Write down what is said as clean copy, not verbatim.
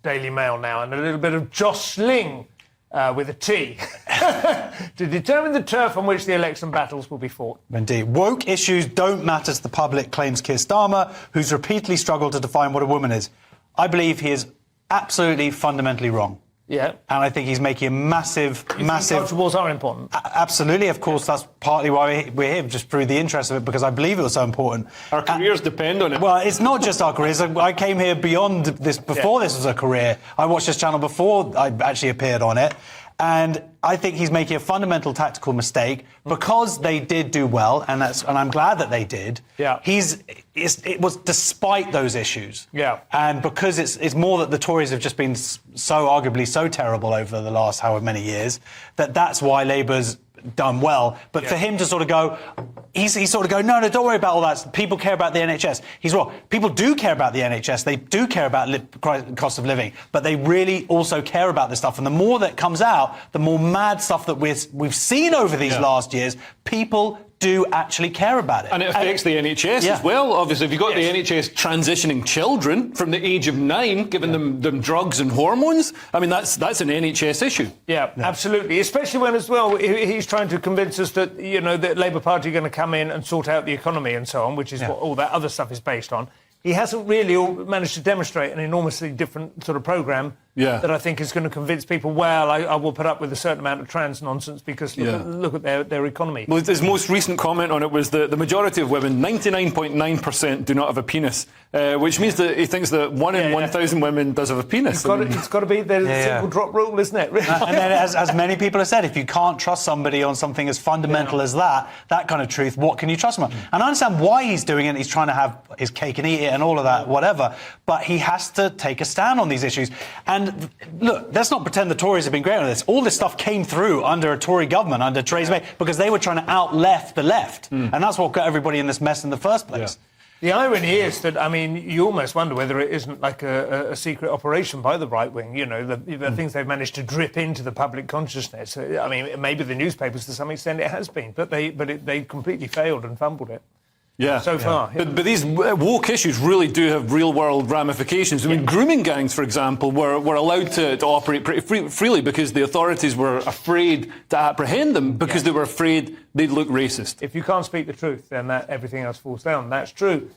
Daily Mail now, and a little bit of jostling with a T to determine the turf on which the election battles will be fought. Indeed. Woke issues don't matter to the public, claims Kier Starmer, who's repeatedly struggled to define what a woman is. I believe he is absolutely fundamentally wrong. Yeah. And I think he's making a massive... Culture wars are important. Absolutely. Of course, that's partly why we're here, just through the interest of it, because I believe it was so important. Our careers depend on it. Well, it's not just our careers. I came here beyond this, before this was a career. I watched this channel before I actually appeared on it. And I think he's making a fundamental tactical mistake because they did do well, and I'm glad that they did. Yeah. It was despite those issues. Yeah. And because it's more that the Tories have just been arguably so terrible over the last however many years that's why Labour's done well. But for him to sort of go, he's sort of going, no, don't worry about all that. People care about the NHS. He's wrong. People do care about the NHS. They do care about cost of living, but they really also care about this stuff. And the more that comes out, the more mad stuff that we've seen over these last years, people do actually care about it. And it affects the NHS as well. Obviously, if you've got the NHS transitioning children from the age of 9, giving them drugs and hormones, I mean, that's an NHS issue. Yeah, absolutely. Especially when, as well, he's trying to convince us that, the Labour Party are going to come in and sort out the economy and so on, which is what all that other stuff is based on. He hasn't really managed to demonstrate an enormously different sort of programme that I think is going to convince people, well, I will put up with a certain amount of trans nonsense because look at their economy. Well, his most recent comment on it was that the majority of women, 99.9%, do not have a penis, which means that he thinks that 1 in 1,000 women does have a penis. It's got to be the single drop rule, isn't it? And then, as many people have said, if you can't trust somebody on something as fundamental as that kind of truth, what can you trust them on? And I understand why he's doing it. He's trying to have his cake and eat it and all of that, whatever. But he has to take a stand on these issues. And look, let's not pretend the Tories have been great on this. All this stuff came through under a Tory government, under Theresa May, because they were trying to out-left the left. And that's what got everybody in this mess in the first place. The irony is that, I mean, you almost wonder whether it isn't like a secret operation by the right wing, the things they've managed to drip into the public consciousness. I mean, maybe the newspapers, to some extent, it has been, but they completely failed and fumbled it. So far. But these woke issues really do have real-world ramifications. I mean, grooming gangs, for example, were allowed to operate pretty freely because the authorities were afraid to apprehend them because they were afraid they'd look racist. If you can't speak the truth, then everything else falls down. That's true.